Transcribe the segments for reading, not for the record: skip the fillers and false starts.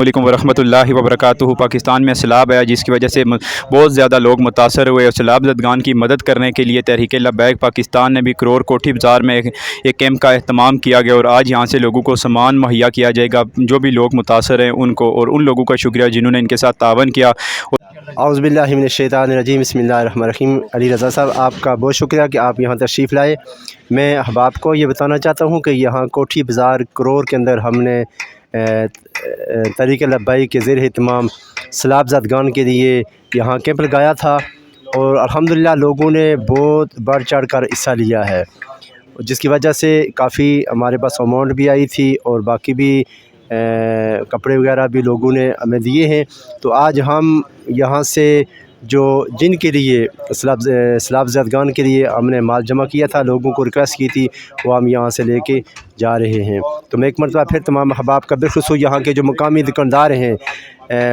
علیکم ورحمۃ اللہ وبرکاتہ۔ پاکستان میں سیلاب آیا جس کی وجہ سے بہت زیادہ لوگ متاثر ہوئے اور سیلاب زدگان کی مدد کرنے کے لیے تحریک لبیک پاکستان نے بھی کرور کوٹھی بازار میں ایک کیمپ کا اہتمام کیا گیا اور آج یہاں سے لوگوں کو سامان مہیا کیا جائے گا۔ جو بھی لوگ متاثر ہیں ان کو اور ان لوگوں کا شکریہ جنہوں نے ان کے ساتھ تعاون کیا۔ اعوذ باللہ من الشیطان الرجیم، بسم اللہ الرحمن الرحیم۔ علی رضا صاحب، آپ کا بہت شکریہ کہ آپ یہاں تشریف لائے۔ میں احباب کو یہ بتانا چاہتا ہوں کہ یہاں کوٹھی بازار کرور کے اندر ہم نے تحریک لبیک کے زیر اہتمام سیلاب زدگان کے لیے یہاں کیمپ لگایا تھا اور الحمدللہ لوگوں نے بہت بڑھ چڑھ کر حصہ لیا ہے، جس کی وجہ سے کافی ہمارے پاس اماؤنٹ بھی آئی تھی اور باقی بھی کپڑے وغیرہ بھی لوگوں نے ہمیں دیے ہیں۔ تو آج ہم یہاں سے جن کے لیے سیلاب زدگان کے لیے ہم نے مال جمع کیا تھا، لوگوں کو ریکویسٹ کی تھی، وہ ہم یہاں سے لے کے جا رہے ہیں۔ تو میں ایک مرتبہ پھر تمام احباب کا بالخصوص یہاں کے جو مقامی دکاندار ہیں،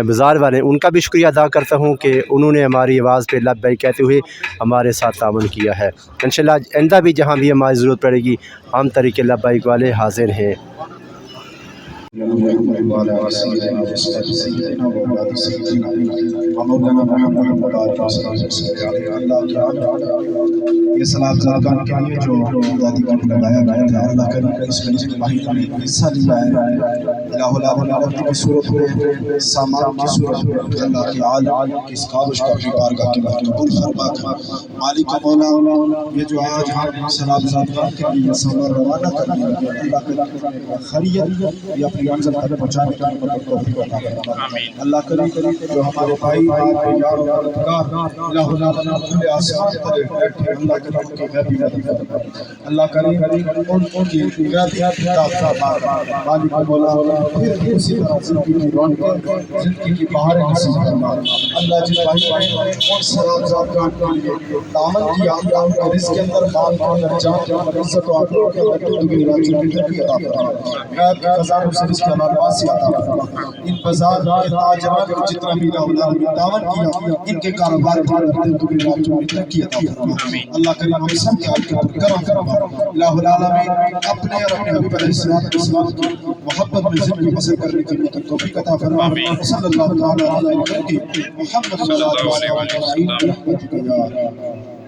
بازار والے، ان کا بھی شکریہ ادا کرتا ہوں کہ انہوں نے ہماری آواز پہ لبیک کہتے ہوئے ہمارے ساتھ تعاون کیا ہے۔ انشاءاللہ آئندہ بھی جہاں بھی ہماری ضرورت پڑے گی ہم تحریک لبیک والے حاضر ہیں۔ یہ سیلاب زدگان کے لیے جو امدادی کیمپ لگایا گیا تھا، اللہ کریم اس میں جن بھائی نے حصہ لیا ہے، الہ العالمین کی صورت میں، سامان کی صورت میں، اللہ کی عالم اس کاوش کو اپنی بارگاہ کے بعد قبول فرما کر مالک مولا، یہ جو آج ہم سیلاب زدگان کے لیے سامان روانہ کرنے لگے، اللہ کریم خیریت یہ اپنی منزل تک پہنچانے کی مدد توفیق عطا فرما۔ اللہ کریم جو ہمارے بھائی یار و مددگار الہ العالمین کھلے آسمان پر بیٹھے، اللہ کریم کی غیبی مدد فرما۔ اللہ کریم ان کی غیبی عطا فرما۔ مالک مولا پھر اسی طرح زندگی کی رونقیں، زندگی کی بہاریں نصیب فرما۔ اللہ جن بھائی نے ان سیلاب زدگان کے لیے تعاون کیا، اللہ ان کے رزق کے اندر، مال کے اندر، جان کے اندر، عزت و آبرو کے اندر دنیا کی ترقی عطا فرما۔ غیب کے خزانوں سے رزق حلال واسی عطا فرما۔ ان بازار کے تاجران کو جتنا بھی اللہ نے تعاون کیا، ان کے کاروبار کے اندر دنیا کی ترقی عطا فرما۔ اللہ کریم ہم سب کے حال کے اوپر کرم فرما۔ الہ العالمین اپنے اور اپنے حبیب علیہ السلام کی محبت میں زندگی بسر کرنے کی توفیق عطا فرما۔ صلی اللہ تعالی علیہ وسلم محمد صلی اللہ علیہ وسلم۔